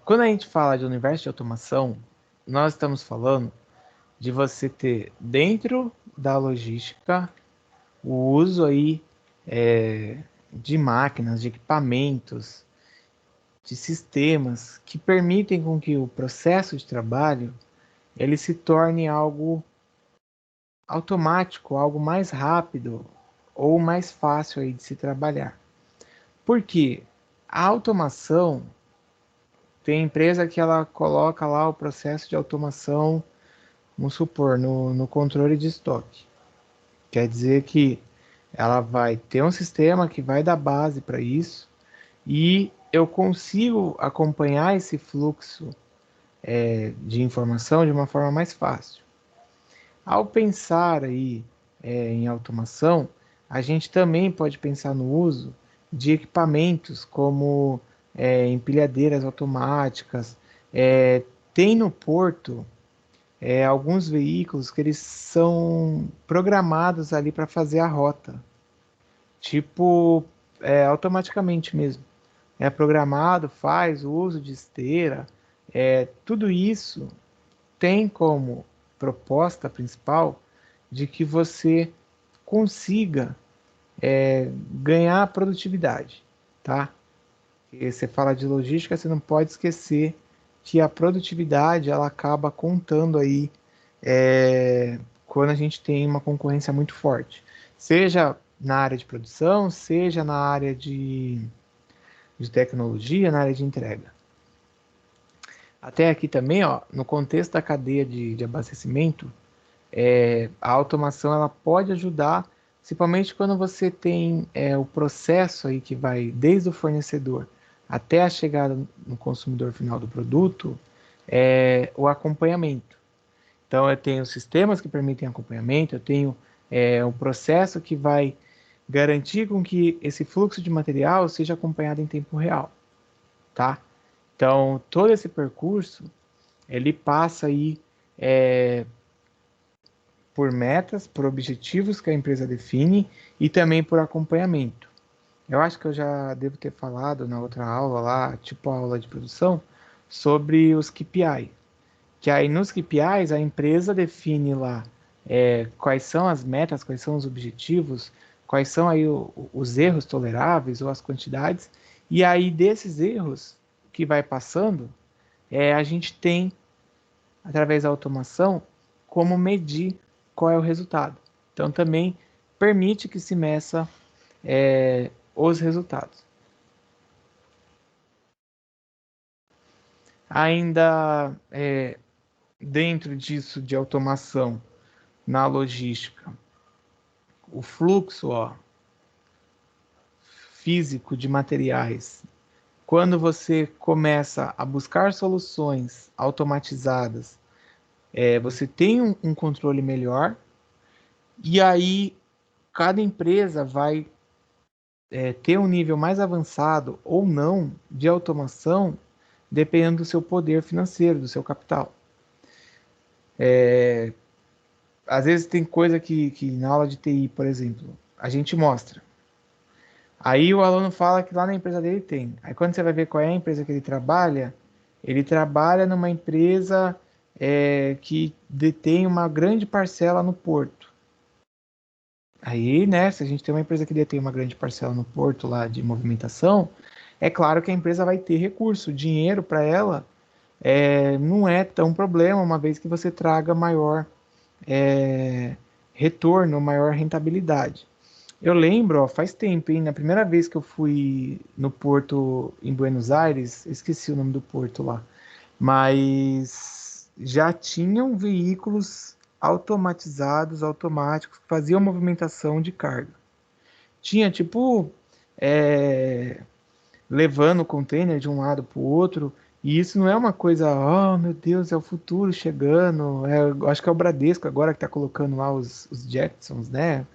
Quando a gente fala de universo de automação, nós estamos falando de você ter dentro da logística o uso aí de máquinas, de equipamentos, de sistemas que permitem com que o processo de trabalho ele se torne algo automático, algo mais rápido ou mais fácil aí de se trabalhar. Por quê? A automação tem empresa que ela coloca lá o processo de automação, vamos supor, no controle de estoque. Quer dizer que ela vai ter um sistema que vai dar base para isso e eu consigo acompanhar esse fluxo de informação de uma forma mais fácil. Ao pensar aí em automação, a gente também pode pensar no uso de equipamentos como empilhadeiras automáticas. Tem no porto alguns veículos que eles são programados ali para fazer a rota, tipo automaticamente mesmo. É programado, faz o uso de esteira, tudo isso tem como proposta principal de que você consiga ganhar produtividade, tá? E você fala de logística, você não pode esquecer que a produtividade ela acaba contando aí quando a gente tem uma concorrência muito forte, seja na área de produção, seja na área de tecnologia, na área de entrega. Até aqui também, ó, no contexto da cadeia de abastecimento, a automação ela pode ajudar, principalmente quando você tem o processo aí que vai desde o fornecedor até a chegada no consumidor final do produto, o acompanhamento. Então eu tenho sistemas que permitem acompanhamento, eu tenho um processo que vai garantir com que esse fluxo de material seja acompanhado em tempo real, tá? Então todo esse percurso ele passa aí por metas, por objetivos que a empresa define e também por acompanhamento. Eu acho que eu já devo ter falado na outra aula lá, tipo a aula de produção, sobre os KPI. Que aí nos KPIs a empresa define lá quais são as metas, quais são os objetivos, quais são aí os erros toleráveis ou as quantidades, e aí desses erros que vai passando, a gente tem através da automação, como medir qual é o resultado. Então, também permite que se meça os resultados. Ainda dentro disso de automação na logística, o fluxo físico de materiais. Quando você começa a buscar soluções automatizadas, você tem um controle melhor e aí cada empresa vai ter um nível mais avançado ou não de automação, dependendo do seu poder financeiro, do seu capital. Às vezes tem coisa que na aula de TI, por exemplo, a gente mostra. Aí o aluno fala que lá na empresa dele tem. Aí quando você vai ver qual é a empresa que ele trabalha numa empresa que detém uma grande parcela no porto. Aí, né, se a gente tem uma empresa que detém uma grande parcela no porto lá de movimentação, é claro que a empresa vai ter recurso, dinheiro para ela não é tão problema, uma vez que você traga maior retorno, maior rentabilidade. Eu lembro, ó, faz tempo, hein, na primeira vez que eu fui no porto em Buenos Aires, esqueci o nome do porto lá, mas já tinham veículos automatizados, automáticos, que faziam movimentação de carga. Tinha tipo é, levando o container de um lado para o outro. E isso não é uma coisa, oh meu Deus, é o futuro chegando. Acho que é o Bradesco agora que está colocando lá os Jetsons, né?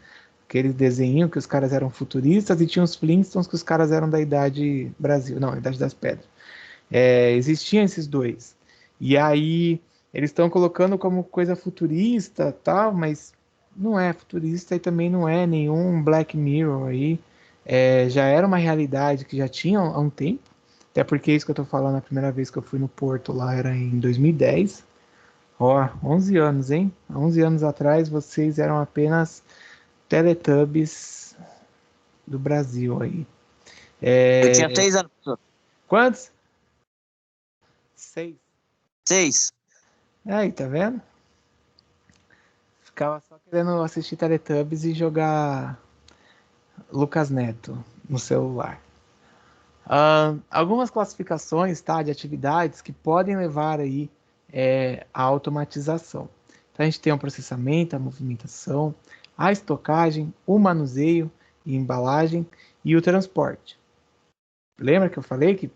Aquele desenho que os caras eram futuristas e tinha os Flintstones que os caras eram da Idade Brasil, não, Idade das Pedras. Existiam esses dois. E aí eles estão colocando como coisa futurista, tal, mas não é futurista e também não é nenhum Black Mirror aí. Já era uma realidade que já tinha há um tempo, Até porque isso que eu tô falando, a primeira vez que eu fui no Porto lá era em 2010. Ó, 11 anos, hein? Há 11 anos atrás vocês eram apenas Teletubbies do Brasil aí. Eu tinha 6 anos, professor. Quantos? 6. 6. Aí, tá vendo? Ficava só querendo assistir Teletubbies e jogar Lucas Neto no celular. Algumas classificações, tá, de atividades que podem levar aí à automatização. Então, a gente tem o processamento, a movimentação, a estocagem, o manuseio e embalagem e o transporte. Lembra que eu falei que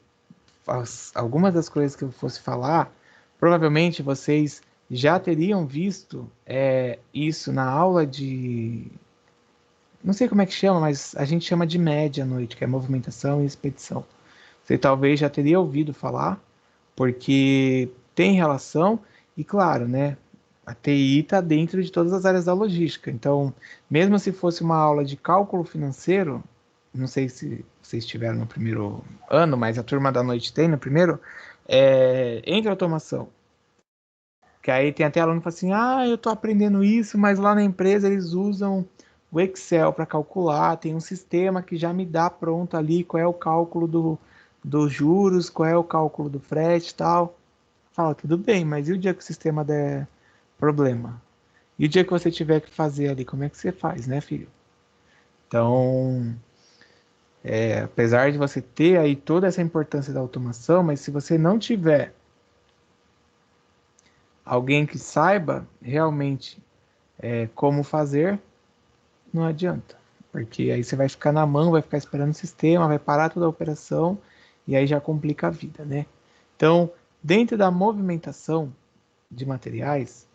algumas das coisas que eu fosse falar, provavelmente vocês já teriam visto isso na aula de. Não sei como é que chama, mas a gente chama de média à noite, que é movimentação e expedição. Você talvez já teria ouvido falar, porque tem relação, e claro, né? A TI está dentro de todas as áreas da logística. Então, mesmo se fosse uma aula de cálculo financeiro, não sei se vocês estiveram no primeiro ano, mas a turma da noite tem no primeiro, entre automação. Que aí tem até aluno que fala assim, eu estou aprendendo isso, mas lá na empresa eles usam o Excel para calcular, tem um sistema que já me dá pronto ali qual é o cálculo dos juros, qual é o cálculo do frete e tal. Fala, tudo bem, mas e o dia que o sistema der problema? E o dia que você tiver que fazer ali, como é que você faz, né, filho? Então, apesar de você ter aí toda essa importância da automação, mas se você não tiver alguém que saiba realmente como fazer, não adianta. Porque aí você vai ficar na mão, vai ficar esperando o sistema, vai parar toda a operação e aí já complica a vida, né? Então, dentro da movimentação de materiais,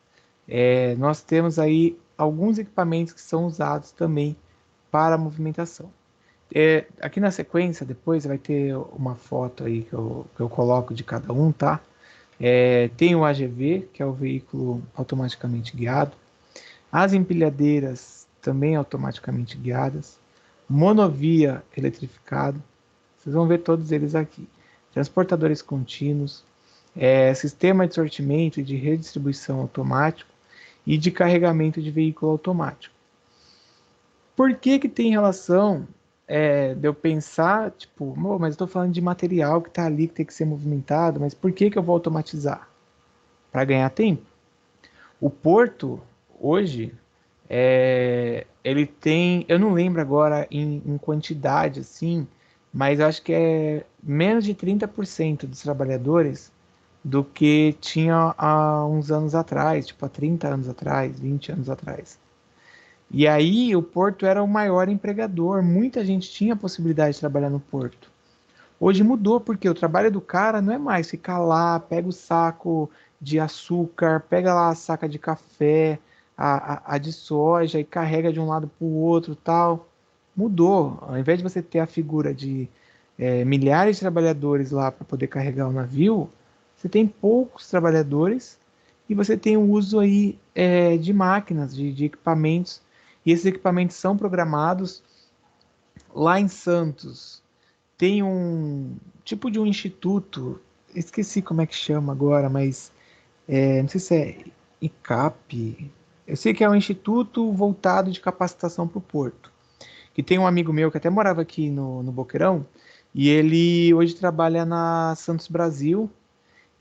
nós temos aí alguns equipamentos que são usados também para a movimentação. Aqui na sequência, depois vai ter uma foto aí que eu coloco de cada um, tá? Tem o AGV, que é o veículo automaticamente guiado. As empilhadeiras também automaticamente guiadas. Monovia eletrificado. Vocês vão ver todos eles aqui. Transportadores contínuos. Sistema de sortimento e de redistribuição automático e de carregamento de veículo automático. Por que que tem relação de eu pensar, tipo, mas eu estou falando de material que está ali, que tem que ser movimentado, mas por que que eu vou automatizar? Para ganhar tempo. O porto, hoje, ele tem, eu não lembro agora em quantidade, assim, mas acho que é menos de 30% dos trabalhadores do que tinha há uns anos atrás, tipo há 30 anos atrás, 20 anos atrás. E aí o Porto era o maior empregador, muita gente tinha a possibilidade de trabalhar no Porto. Hoje mudou, porque o trabalho do cara não é mais ficar lá, pega o saco de açúcar, pega lá a saca de café, a de soja e carrega de um lado para o outro tal. Mudou. Ao invés de você ter a figura de milhares de trabalhadores lá para poder carregar o navio, você tem poucos trabalhadores e você tem o uso aí de máquinas, de equipamentos. E esses equipamentos são programados lá em Santos. Tem um tipo de um instituto, esqueci como é que chama agora, mas não sei se é ICAP. Eu sei que é um instituto voltado de capacitação para o Porto. Que tem um amigo meu que até morava aqui no Boqueirão, e ele hoje trabalha na Santos Brasil,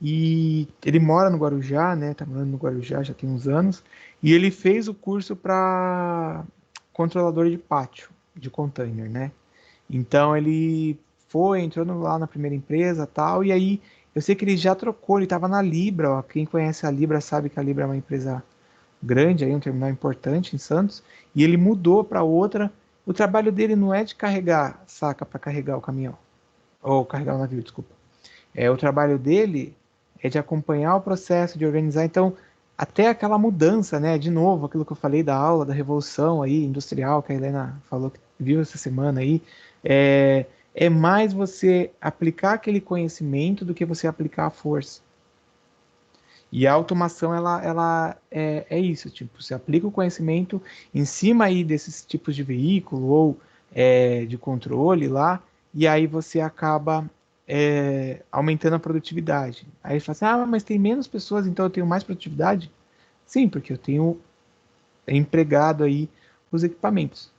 e ele mora no Guarujá, né? Tá morando no Guarujá já tem uns anos, e ele fez o curso para controlador de pátio, de container, né? Então ele entrou lá na primeira empresa tal, e aí eu sei que ele já trocou, ele estava na Libra, ó, quem conhece a Libra sabe que a Libra é uma empresa grande, aí, um terminal importante em Santos, e ele mudou para outra. O trabalho dele não é de carregar saca para carregar o caminhão, ou carregar o navio, desculpa. O trabalho dele é de acompanhar o processo, de organizar. Então, até aquela mudança, né? De novo, aquilo que eu falei da aula, da revolução aí industrial que a Helena falou que viu essa semana aí, é mais você aplicar aquele conhecimento do que você aplicar a força. E a automação, ela é isso, tipo, você aplica o conhecimento em cima aí desses tipos de veículo ou de controle lá, e aí você acaba aumentando a produtividade. Aí ele fala assim, mas tem menos pessoas, então eu tenho mais produtividade? Sim, porque eu tenho empregado aí os equipamentos,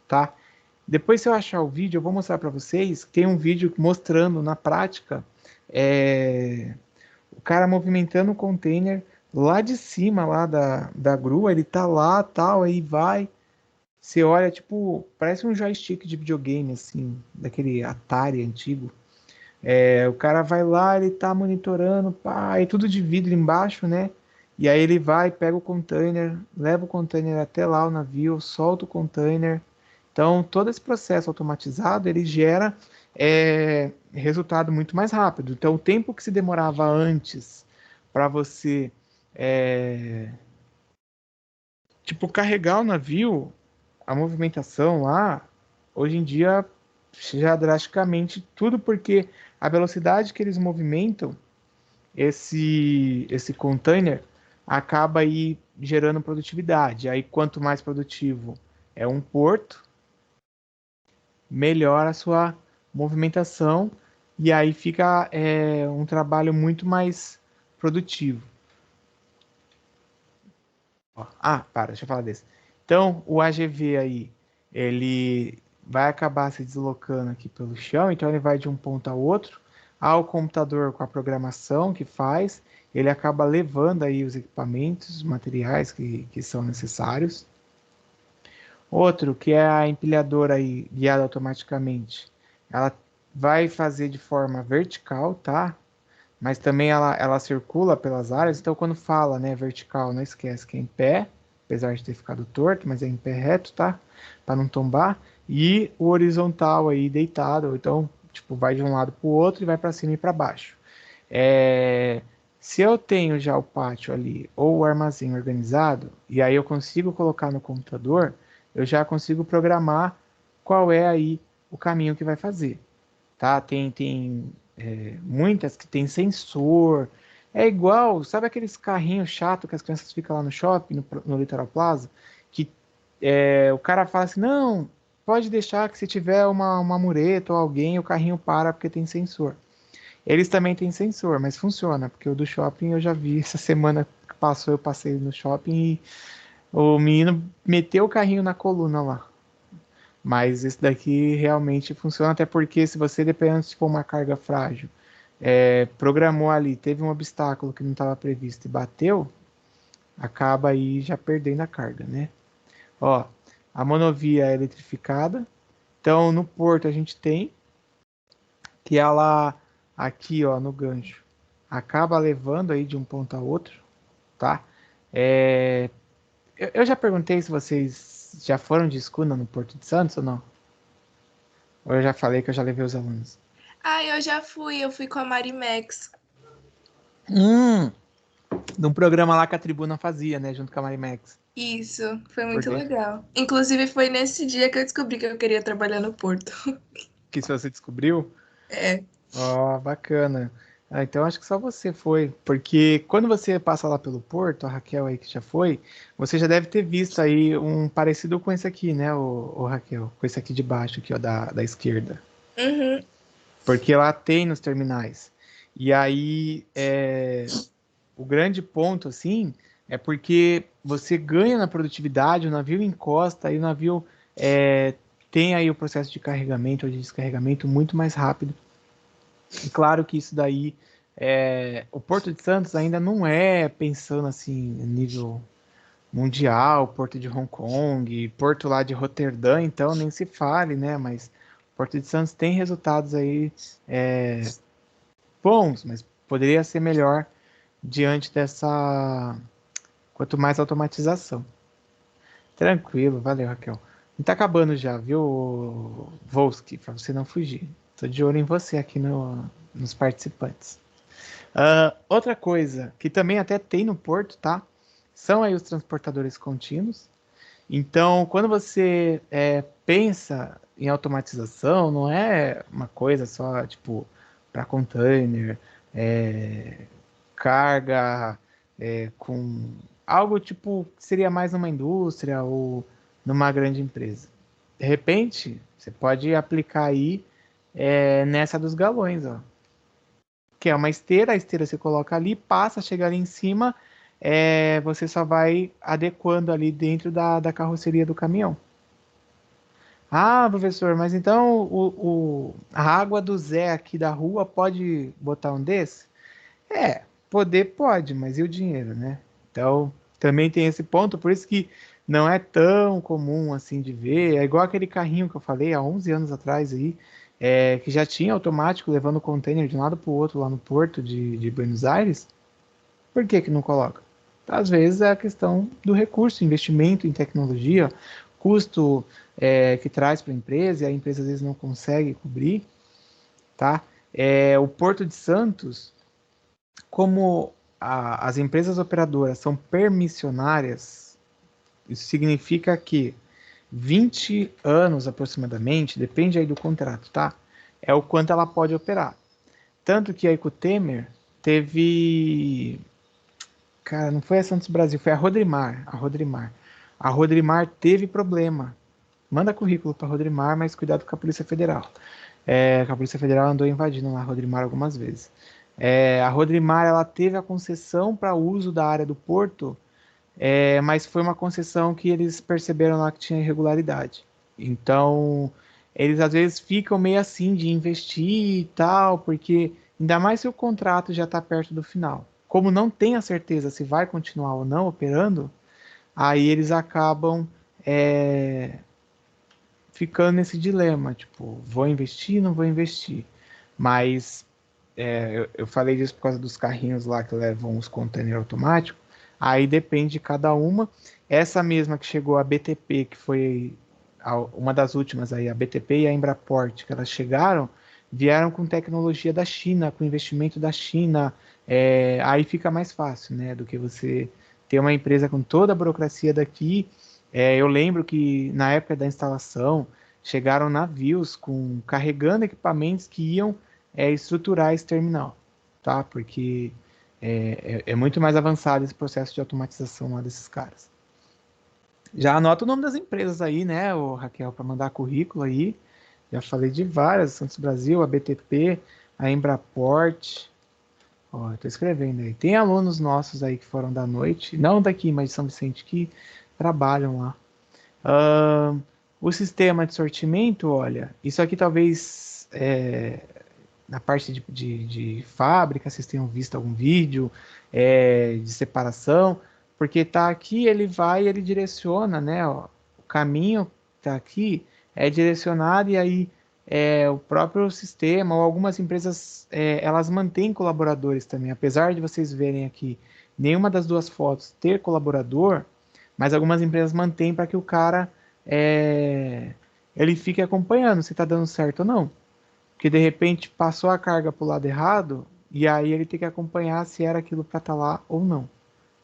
tá? Depois, se eu achar o vídeo, eu vou mostrar para vocês. Tem um vídeo mostrando na prática o cara movimentando o container lá de cima, lá da grua. Ele tá lá, tal, aí vai. Você olha, tipo, parece um joystick de videogame, assim, daquele Atari antigo. O cara vai lá, ele tá monitorando, pá, e tudo de vidro embaixo, né? E aí ele vai, pega o container, leva o container até lá o navio, solta o container. Então, todo esse processo automatizado, ele gera resultado muito mais rápido. Então, o tempo que se demorava antes para você, é, tipo, carregar o navio, a movimentação lá, hoje em dia, já drasticamente tudo porque a velocidade que eles movimentam esse container acaba aí gerando produtividade. Aí, quanto mais produtivo é um porto, melhor a sua movimentação e aí fica um trabalho muito mais produtivo. Deixa eu falar desse. Então, o AGV aí, ele vai acabar se deslocando aqui pelo chão, então ele vai de um ponto ao outro, ao computador com a programação que faz, ele acaba levando aí os equipamentos, os materiais que são necessários. Outro, que é a empilhadora aí, guiada automaticamente, ela vai fazer de forma vertical, tá? Mas também ela circula pelas áreas, então quando fala, né, vertical, não esquece que é em pé, apesar de ter ficado torto, mas é em pé reto, tá? Para não tombar. E o horizontal aí, deitado, então, tipo, vai de um lado para o outro e vai para cima e para baixo. Se eu tenho já o pátio ali ou o armazém organizado, e aí eu consigo colocar no computador, eu já consigo programar qual é aí o caminho que vai fazer, tá? Tem muitas que tem sensor. É igual, sabe aqueles carrinhos chato que as crianças ficam lá no shopping, no Litoral Plaza, que o cara fala assim, não, pode deixar que se tiver uma mureta ou alguém, o carrinho para porque tem sensor. Eles também têm sensor, mas funciona, porque o do shopping eu já vi essa semana que passou, eu passei no shopping e o menino meteu o carrinho na coluna lá. Mas esse daqui realmente funciona, até porque se você, dependendo se for uma carga frágil, programou ali, teve um obstáculo que não estava previsto e bateu, acaba aí já perdendo a carga, né? Ó, a monovia é eletrificada, então no porto a gente tem que ela aqui, ó, no gancho, acaba levando aí de um ponto a outro, tá? Eu já perguntei se vocês já foram de escuna no Porto de Santos ou não? Ou eu já falei que eu já levei os alunos? Eu já fui, eu fui com a Marimex. Num programa lá que a Tribuna fazia, né? Junto com a Marimex. Isso, foi Por muito dentro. legal. Inclusive, foi nesse dia que eu descobri que eu queria trabalhar no Porto. Que se você descobriu, É. ó, bacana. Então acho que só você foi. Porque quando você passa lá pelo Porto, a Raquel aí que já foi, você já deve ter visto aí um parecido com esse aqui, né, o Raquel? Com esse aqui de baixo, aqui, ó, da esquerda. Uhum. Porque lá tem nos terminais. E aí, o grande ponto, assim, é porque você ganha na produtividade, o navio encosta, aí o navio tem aí o processo de carregamento ou de descarregamento muito mais rápido. E claro que isso daí, o Porto de Santos ainda não é pensando assim, nível mundial, Porto de Hong Kong, Porto lá de Roterdã, então nem se fale, né? Mas Porto de Santos tem resultados aí bons, mas poderia ser melhor diante dessa. Quanto mais automatização. Tranquilo, valeu, Raquel. E tá acabando já, viu, Volsky, para você não fugir. Tô de olho em você aqui nos participantes. Outra coisa que também até tem no Porto, tá? São aí os transportadores contínuos. Então, quando você pensa em automatização, não é uma coisa só, tipo, para container, carga, com algo tipo que seria mais numa indústria ou numa grande empresa. De repente, você pode aplicar aí nessa dos galões, ó. que é uma esteira, a esteira você coloca ali, passa, chega ali em cima, você só vai adequando ali dentro da carroceria do caminhão. Ah, professor, mas então a água do Zé aqui da rua pode botar um desse? Poder pode, mas e o dinheiro, né? Então, também tem esse ponto, por isso que não é tão comum assim de ver. É igual aquele carrinho que eu falei há 11 anos atrás aí, que já tinha automático levando o container de um lado para o outro lá no porto de Buenos Aires. Por que que não coloca? Às vezes é a questão do recurso, investimento em tecnologia, custo que traz para a empresa, e a empresa às vezes não consegue cobrir, tá? O Porto de Santos, como as empresas operadoras são permissionárias, isso significa que 20 anos aproximadamente, depende aí do contrato, tá? É o quanto ela pode operar. Tanto que a Ecotemer teve. Cara, não foi a Santos Brasil, foi a Rodrimar. A Rodrimar teve problema. Manda currículo para Rodrimar, mas cuidado com a Polícia Federal. A Polícia Federal andou invadindo lá a Rodrimar algumas vezes. A Rodrimar ela teve a concessão para uso da área do porto, mas foi uma concessão que eles perceberam lá que tinha irregularidade. Então, eles às vezes ficam meio assim de investir e tal, porque ainda mais se o contrato já está perto do final. Como não tem a certeza se vai continuar ou não operando, aí eles acabam ficando nesse dilema, tipo, vou investir, não vou investir. Mas eu falei disso por causa dos carrinhos lá que levam os containers automáticos. Aí depende de cada uma. Essa mesma que chegou a BTP, que foi uma das últimas aí, a BTP e a Embraport, que elas chegaram, vieram com tecnologia da China, com investimento da China. Aí fica mais fácil, né, do que você ter uma empresa com toda a burocracia daqui. Eu lembro que na época da instalação chegaram navios carregando equipamentos que iam estruturar esse terminal, tá? Porque é muito mais avançado esse processo de automatização lá desses caras. Já anota o nome das empresas aí, né, Raquel, para mandar currículo aí. Já falei de várias, Santos Brasil, a BTP, a Embraport. Ó, eu tô escrevendo aí. Tem alunos nossos aí que foram da noite, não daqui, mas de São Vicente, que trabalham lá. O sistema de sortimento, olha, isso aqui talvez na parte de fábrica, vocês tenham visto algum vídeo de separação, porque tá aqui, ele vai, ele direciona, né? Ó, o caminho tá aqui é direcionado e aí o próprio sistema ou algumas empresas elas mantêm colaboradores também, apesar de vocês verem aqui nenhuma das duas fotos ter colaborador, mas algumas empresas mantêm para que o cara ele fique acompanhando se está dando certo ou não. Porque de repente passou a carga para o lado errado e aí ele tem que acompanhar se era aquilo para estar lá ou não,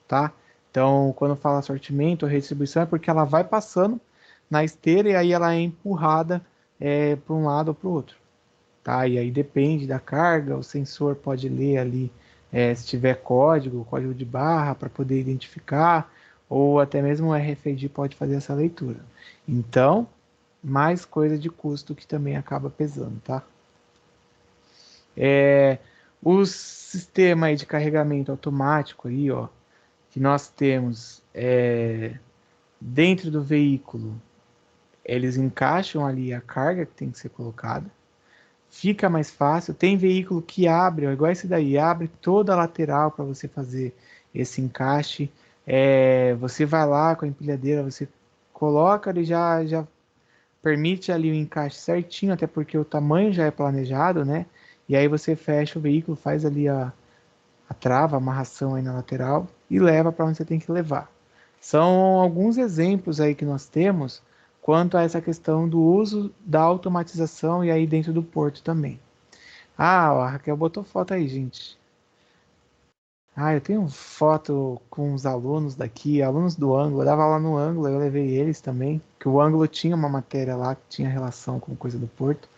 tá? Então, quando fala sortimento ou redistribuição é porque ela vai passando na esteira e aí ela é empurrada para um lado ou para o outro, tá? E aí depende da carga, o sensor pode ler ali se tiver código de barra para poder identificar, ou até mesmo o RFID pode fazer essa leitura. Então, mais coisa de custo que também acaba pesando, tá? O sistema aí de carregamento automático aí, ó, que nós temos dentro do veículo, eles encaixam ali a carga que tem que ser colocada, fica mais fácil. Tem veículo que abre, ó, igual esse daí, abre toda a lateral para você fazer esse encaixe. Você vai lá com a empilhadeira, você coloca, ele já permite ali o encaixe certinho, até porque o tamanho já é planejado, né? E aí você fecha o veículo, faz ali a trava, a amarração aí na lateral e leva para onde você tem que levar. São alguns exemplos aí que nós temos quanto a essa questão do uso da automatização e aí dentro do porto também. Ah, a Raquel botou foto aí, gente. Ah, eu tenho foto com os alunos daqui, alunos do ângulo. Eu dava aula no ângulo, eu levei eles também, que o ângulo tinha uma matéria lá que tinha relação com coisa do porto.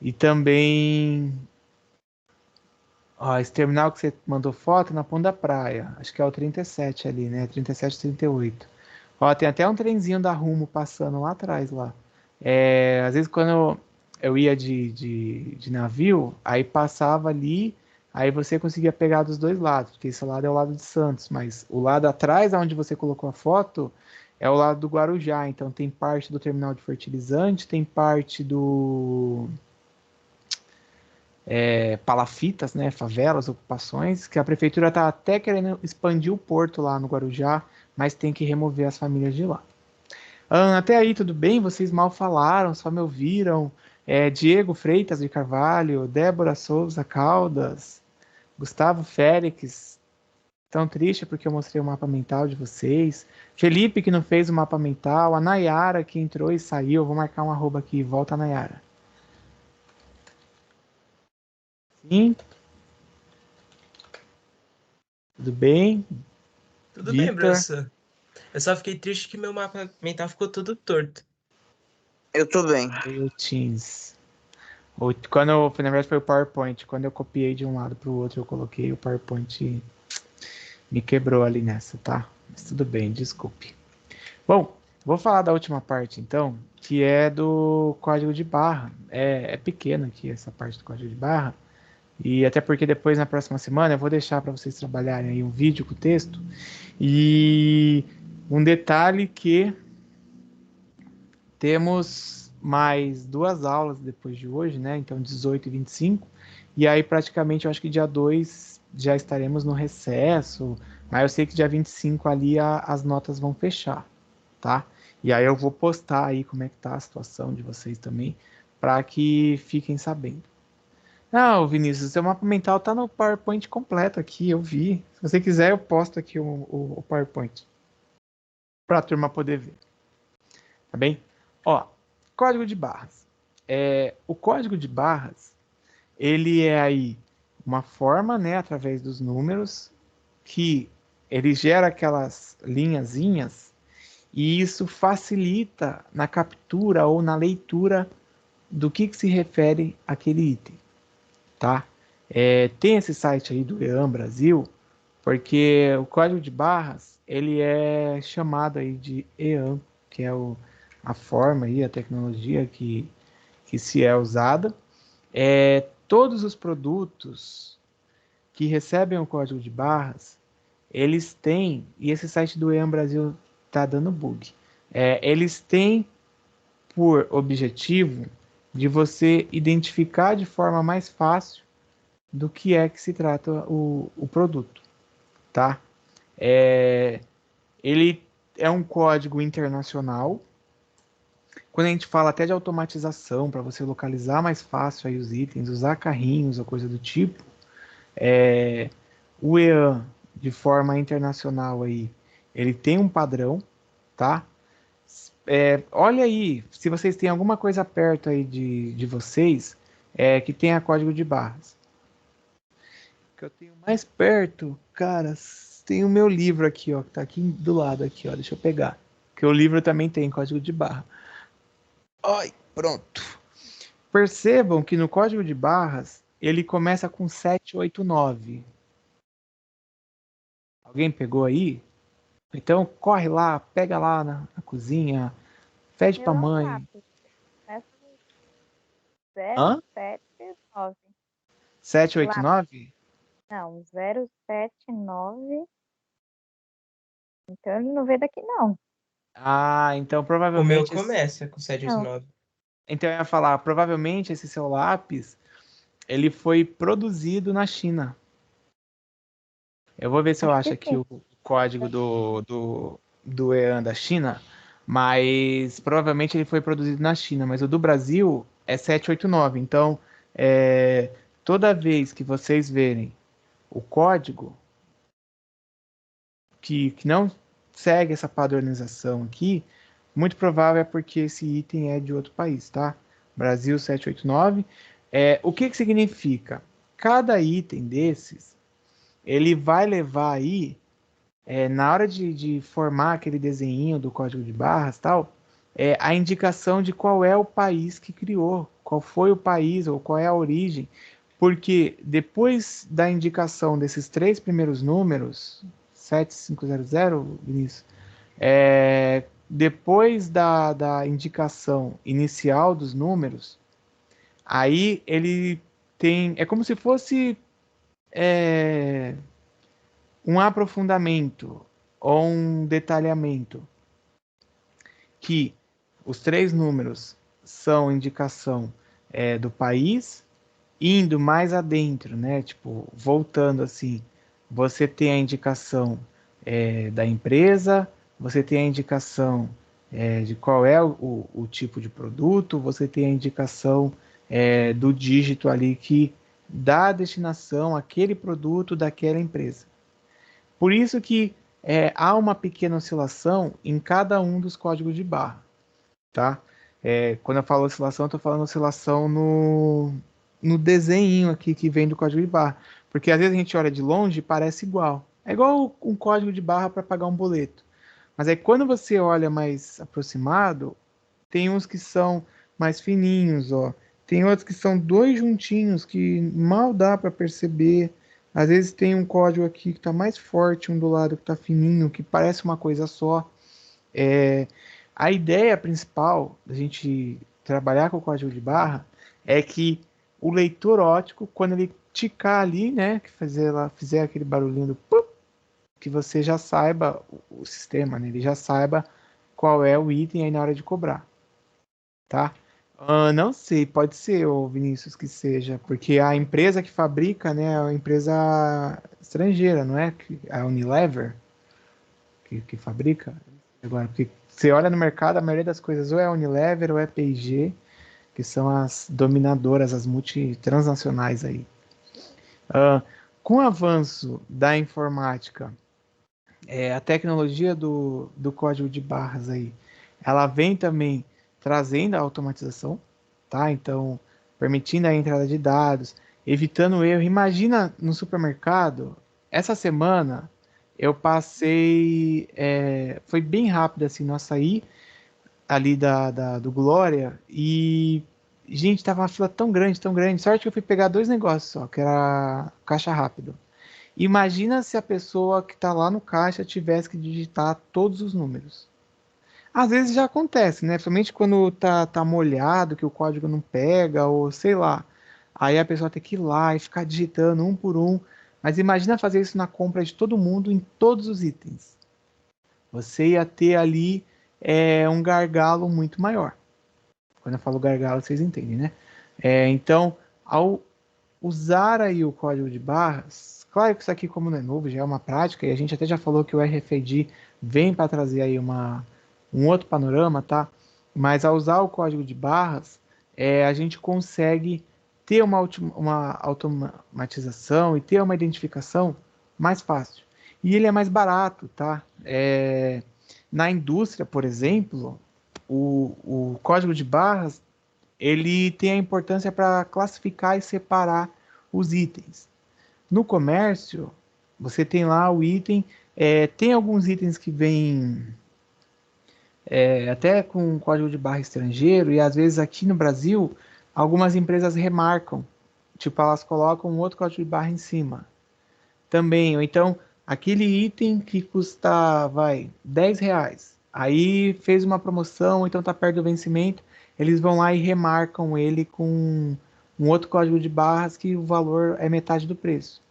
E também, ó, esse terminal que você mandou foto na Ponta da Praia, acho que é o 37 ali, né? 37, 38. Ó, tem até um trenzinho da Rumo passando lá atrás lá. Às vezes quando eu ia de navio, aí passava ali, aí você conseguia pegar dos dois lados, porque esse lado é o lado de Santos, mas o lado atrás, onde você colocou a foto, é o lado do Guarujá. Então tem parte do terminal de fertilizante, tem parte do palafitas, né, favelas, ocupações, que a prefeitura está até querendo expandir o porto lá no Guarujá, mas tem que remover as famílias de lá. Até aí, tudo bem? Vocês mal falaram, só me ouviram. Diego Freitas de Carvalho, Débora Souza Caldas, Gustavo Félix, tão triste porque eu mostrei o mapa mental de vocês. Felipe, que não fez o mapa mental. A Nayara, que entrou e saiu. Eu vou marcar um arroba aqui. Volta, Nayara. Sim, tudo bem? Tudo bem, Vitor, professor. Eu só fiquei triste que meu mapa mental ficou tudo torto. Eu tô bem. o Teams. Quando eu, na verdade foi o PowerPoint. Quando eu copiei de um lado para o outro, eu coloquei o PowerPoint me quebrou ali nessa, tá? Mas tudo bem, desculpe. Bom, vou falar da última parte então, que é do código de barra. É pequeno aqui essa parte do código de barra. E até porque depois, na próxima semana, eu vou deixar para vocês trabalharem aí um vídeo com o texto. E um detalhe que temos mais 2 aulas depois de hoje, né? Então, 18 e 25. E aí, praticamente, eu acho que dia 2 já estaremos no recesso. Mas eu sei que dia 25 ali as notas vão fechar, tá? E aí eu vou postar aí como é que tá a situação de vocês também, para que fiquem sabendo. Não, Vinícius, seu mapa mental tá no PowerPoint completo aqui, eu vi. Se você quiser, eu posto aqui o PowerPoint para a turma poder ver. Tá bem? Ó, código de barras. O código de barras, ele é aí uma forma, né, através dos números, que ele gera aquelas linhazinhas e isso facilita na captura ou na leitura do que se refere àquele item, tá? Tem esse site aí do EAN Brasil, porque o código de barras ele é chamado aí de EAN, que é a forma aí, a tecnologia que se é usada. Todos os produtos que recebem o código de barras, eles têm, e esse site do EAN Brasil está dando bug, eles têm por objetivo de você identificar de forma mais fácil do que é que se trata o produto, tá? Ele é um código internacional. Quando a gente fala até de automatização, para você localizar mais fácil aí os itens, usar carrinhos ou coisa do tipo, o EAN, de forma internacional aí, ele tem um padrão, tá? Olha aí, se vocês têm alguma coisa perto aí de vocês, que tenha código de barras. O que eu tenho mais perto, cara, tem o meu livro aqui, ó, que tá aqui do lado aqui, ó, deixa eu pegar. Porque o livro também tem código de barra. Ai, pronto. Percebam que no código de barras, ele começa com 789. Alguém pegou aí? Então corre lá, pega lá na cozinha, pede pra Meu é um mãe. lápis. Começa no Hã? 079. 789? Não, 079. Então ele não veio daqui, não. Ah, então O meu provavelmente. começa com 789. Então eu ia falar, provavelmente esse seu lápis, ele foi produzido na China. Eu vou ver se eu Acho acho que aqui sim. o código do EAN da China, mas provavelmente ele foi produzido na China, mas o do Brasil é 789. Então, toda vez que vocês verem o código que não segue essa padronização aqui, muito provável é porque esse item é de outro país, tá? Brasil 789. O que significa? Cada item desses, ele vai levar aí, na hora de formar aquele desenho do código de barras tal, a indicação de qual é o país que criou, qual foi o país ou qual é a origem, porque depois da indicação desses 3 primeiros números, 7500, Vinícius, depois da indicação inicial dos números, Aí ele tem, é como se fosse um aprofundamento ou um detalhamento que os 3 números são indicação do país, indo mais adentro, né? Tipo, voltando assim, você tem a indicação da empresa, você tem a indicação de qual é o tipo de produto, você tem a indicação do dígito ali que dá a destinação àquele produto daquela empresa. Por isso que há uma pequena oscilação em cada um dos códigos de barra, tá? Quando eu falo oscilação, eu estou falando oscilação no desenho aqui que vem do código de barra. Porque às vezes a gente olha de longe e parece igual. É igual um código de barra para pagar um boleto. Mas aí quando você olha mais aproximado, tem uns que são mais fininhos, ó. Tem outros que são 2 juntinhos que mal dá para perceber. Às vezes tem um código aqui que está mais forte, um do lado que está fininho, que parece uma coisa só. A ideia principal da gente trabalhar com o código de barra é que o leitor óptico, quando ele ticar ali, né, que fizer aquele barulhinho do pup, que você já saiba o sistema, né, ele já saiba qual é o item aí na hora de cobrar, tá? Não sei, pode ser, ô Vinícius, que seja, porque a empresa que fabrica, né, é uma empresa estrangeira, não é? A Unilever que fabrica. Agora, porque você olha no mercado, a maioria das coisas ou é Unilever ou é P&G, que são as dominadoras, as multitransnacionais aí. Com o avanço da informática, a tecnologia do código de barras aí, ela vem também trazendo a automatização, tá? Então, permitindo a entrada de dados, evitando erro. Imagina no supermercado, essa semana eu passei, foi bem rápido assim, no açaí, ali do Glória, e, gente, tava uma fila tão grande, sorte que eu fui pegar 2 negócios só, que era caixa rápido. Imagina se a pessoa que está lá no caixa tivesse que digitar todos os números. Às vezes já acontece, né? Principalmente quando tá molhado, que o código não pega, ou sei lá. Aí a pessoa tem que ir lá e ficar digitando um por um. Mas imagina fazer isso na compra de todo mundo em todos os itens. Você ia ter ali um gargalo muito maior. Quando eu falo gargalo, vocês entendem, né? Então, ao usar aí o código de barras, claro que isso aqui, como não é novo, já é uma prática, e a gente até já falou que o RFID vem para trazer aí um outro panorama, tá? Mas ao usar o código de barras, a gente consegue ter uma automatização e ter uma identificação mais fácil. E ele é mais barato, tá? Na indústria, por exemplo, o código de barras ele tem a importância para classificar e separar os itens. No comércio, você tem lá o item, tem alguns itens que vêm até com código de barra estrangeiro, e às vezes aqui no Brasil, algumas empresas remarcam, tipo, elas colocam um outro código de barra em cima. Também, ou então, aquele item que custa, vai, R$ 10, aí fez uma promoção, ou então está perto do vencimento, eles vão lá e remarcam ele com um outro código de barras que o valor é metade do preço.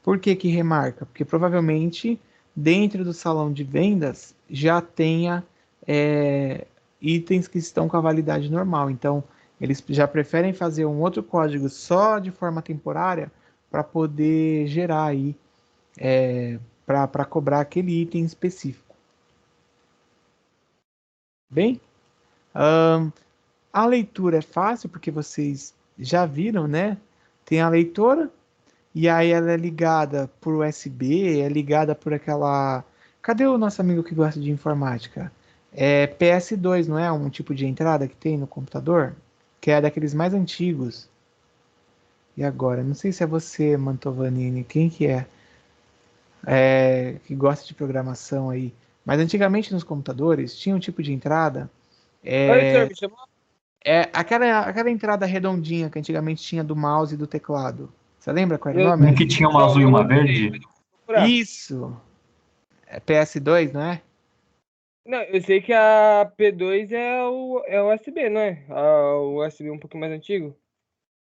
Por que que remarca? Porque provavelmente dentro do salão de vendas já tenha itens que estão com a validade normal. Então, eles já preferem fazer um outro código só de forma temporária para poder gerar aí, para cobrar aquele item específico. Bem, a leitura é fácil porque vocês já viram, né? Tem a leitora e aí ela é ligada por USB, é ligada por aquela. Cadê o nosso amigo que gosta de informática? É PS2, não é? Um tipo de entrada que tem no computador, que é daqueles mais antigos. E agora, não sei se é você, Mantovanini, quem que é? Que gosta de programação aí. Mas antigamente nos computadores tinha um tipo de entrada. Aquela entrada redondinha que antigamente tinha do mouse e do teclado. Você lembra qual era o nome? Um que tinha uma azul e uma verde? Isso! É PS2, não é? Não, eu sei que a P2 é o USB, não é? O USB um pouquinho mais antigo.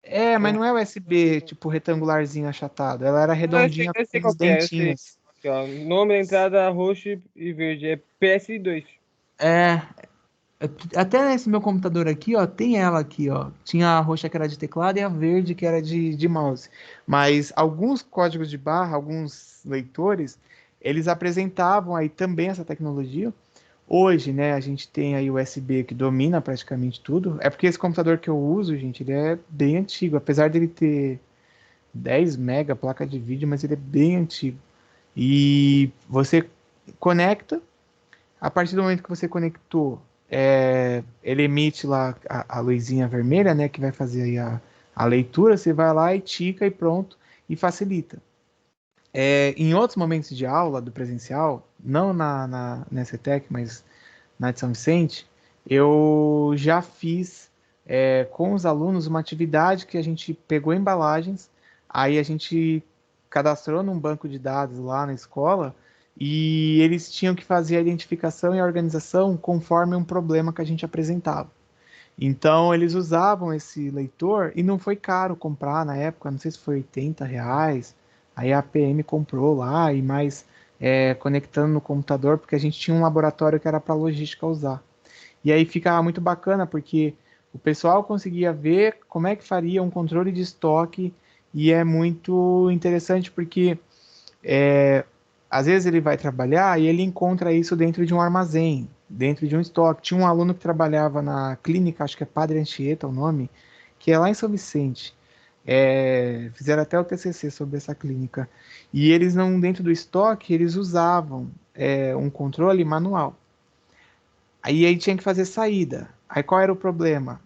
É, mas não é USB, tipo, retangularzinho achatado. Ela era Não, redondinha eu sei com os qual que é, eu sei. dentinhos. Aqui, ó, nome da entrada roxo e verde, é PS2. É, até nesse meu computador aqui, ó, tem ela aqui, ó. Tinha a roxa que era de teclado e a verde que era De mouse. Mas alguns códigos de barra, alguns leitores, eles apresentavam aí também essa tecnologia. Hoje, né, a gente tem aí o USB que domina praticamente tudo. É porque esse computador que eu uso, gente, ele é bem antigo. Apesar dele ter 10 mega placa de vídeo, mas ele é bem antigo. E você conecta, a partir do momento que você conectou, ele emite lá a luzinha vermelha, né, que vai fazer aí a leitura, você vai lá e tica e pronto, e facilita. Em outros momentos de aula do presencial, não na ECTEC, mas na de São Vicente, eu já fiz com os alunos uma atividade que a gente pegou embalagens, aí a gente cadastrou num banco de dados lá na escola e eles tinham que fazer a identificação e a organização conforme um problema que a gente apresentava. Então eles usavam esse leitor e não foi caro comprar na época, não sei se foi R$ 80, aí a PM comprou lá e mais conectando no computador, porque a gente tinha um laboratório que era para logística usar. E aí ficava muito bacana, porque o pessoal conseguia ver como é que faria um controle de estoque, e é muito interessante porque às vezes ele vai trabalhar e ele encontra isso dentro de um armazém, dentro de um estoque. Tinha um aluno que trabalhava na clínica, acho que é Padre Anchieta o nome, que é lá em São Vicente. Fizeram até o TCC sobre essa clínica. E eles não, dentro do estoque, eles usavam um controle manual. Aí tinha que fazer saída. Aí qual era o problema?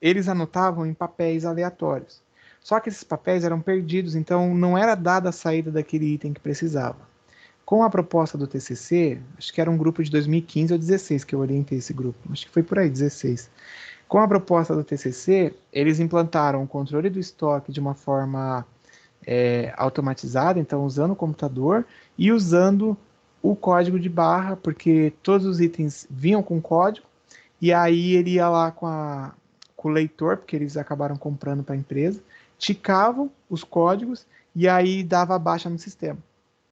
Eles anotavam em papéis aleatórios. Só que esses papéis eram perdidos, então não era dada a saída daquele item que precisava. Com a proposta do TCC, acho que era um grupo de 2015 ou 2016 que eu orientei esse grupo, acho que foi por aí, 16. Com a proposta do TCC, eles implantaram o controle do estoque de uma forma automatizada, então usando o computador e usando o código de barra, porque todos os itens vinham com código, e aí ele ia lá com o leitor, porque eles acabaram comprando para a empresa, ticavam os códigos e aí dava a baixa no sistema.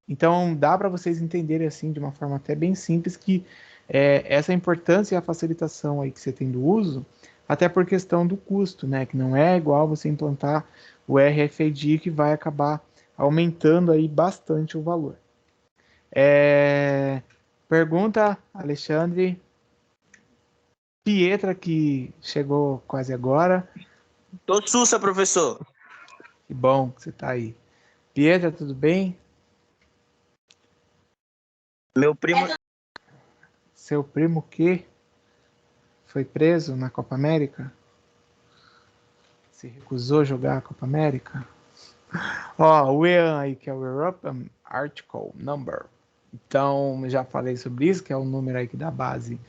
Então, dá para vocês entenderem assim, de uma forma até bem simples, que essa importância e a facilitação aí que você tem do uso, até por questão do custo, né? Que não é igual você implantar o RFID, que vai acabar aumentando aí bastante o valor. Pergunta, Alexandre. Pietra, que chegou quase agora. Tô sussa, professor. Que bom que você está aí. Pietra, tudo bem? Meu primo. Seu primo que foi preso na Copa América? Se recusou a jogar a Copa América? Ó, o EAN aí, que é o European Article Number. Então, já falei sobre isso, que é o número aí que dá base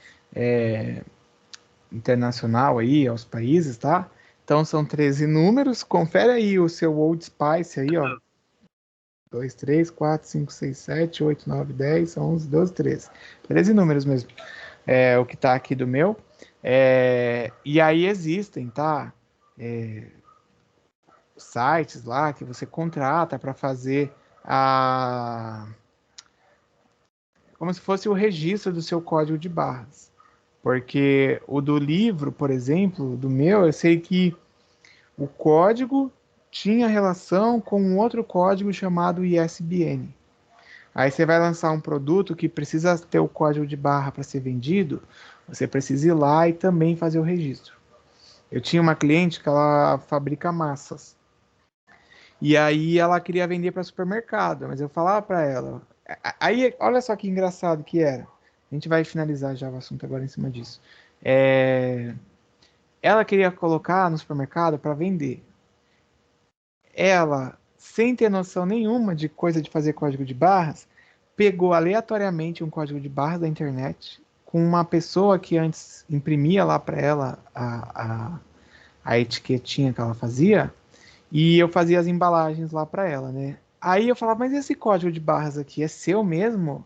internacional aí aos países, tá? Então, são 13 números. Confere aí o seu Old Spice aí, ó. 2, 3, 4, 5, 6, 7, 8, 9, 10, 11, 12, 13. 13 números mesmo. O que tá aqui do meu. E aí existem, tá? Sites lá que você contrata para fazer como se fosse o registro do seu código de barras. Porque o do livro, por exemplo, do meu, eu sei que o código tinha relação com um outro código chamado ISBN. Aí você vai lançar um produto que precisa ter o código de barra para ser vendido, você precisa ir lá e também fazer o registro. Eu tinha uma cliente que ela fabrica massas. E aí ela queria vender para supermercado, mas eu falava para ela. Aí, olha só que engraçado que era. A gente vai finalizar já o assunto agora em cima disso. Ela queria colocar no supermercado para vender. Ela, sem ter noção nenhuma de coisa de fazer código de barras, pegou aleatoriamente um código de barras da internet com uma pessoa que antes imprimia lá para ela a etiquetinha que ela fazia, e eu fazia as embalagens lá para ela, né? Aí eu falava, mas esse código de barras aqui é seu mesmo?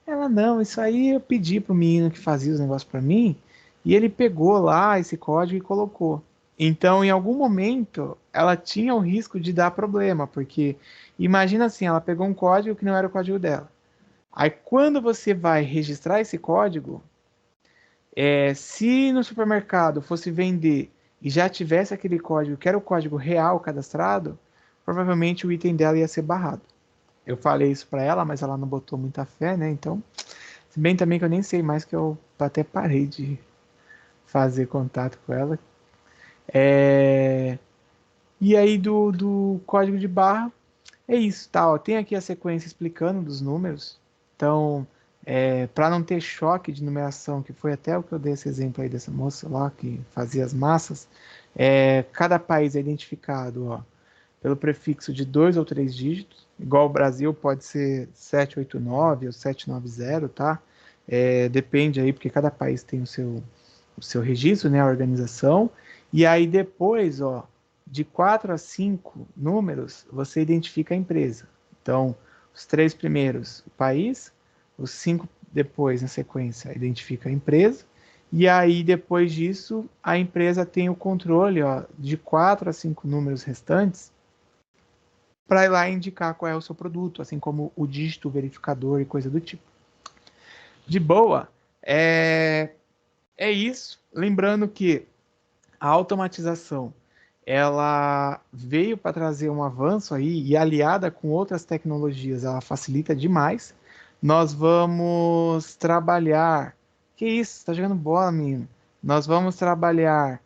Ela, não, isso aí eu pedi pro menino que fazia os negócios para mim, e ele pegou lá esse código e colocou. Então, em algum momento, ela tinha o risco de dar problema, porque imagina assim, ela pegou um código que não era o código dela. Aí, quando você vai registrar esse código, se no supermercado fosse vender e já tivesse aquele código, que era o código real cadastrado, provavelmente o item dela ia ser barrado. Eu falei isso para ela, mas ela não botou muita fé, né? Então, se bem também que eu nem sei mais, que eu até parei de fazer contato com ela. E aí do código de barra é isso, tá? Ó, tem aqui a sequência explicando dos números. Então, para não ter choque de numeração, que foi até o que eu dei esse exemplo aí dessa moça lá que fazia as massas, cada país é identificado, ó, pelo prefixo de 2 ou 3 dígitos, igual o Brasil pode ser 789 ou 790, tá? Depende aí, porque cada país tem o seu registro, né, a organização, e aí depois, ó, de 4 a 5 números, você identifica a empresa. Então, os 3 primeiros, o país, os 5 depois, na sequência, identifica a empresa, e aí depois disso, a empresa tem o controle, ó, de 4 a 5 números restantes, para ir lá indicar qual é o seu produto, assim como o dígito verificador e coisa do tipo. De boa, é isso. Lembrando que a automatização ela veio para trazer um avanço aí, e aliada com outras tecnologias, ela facilita demais. Nós vamos trabalhar. Que isso? Tá jogando bola, menino? Nós vamos trabalhar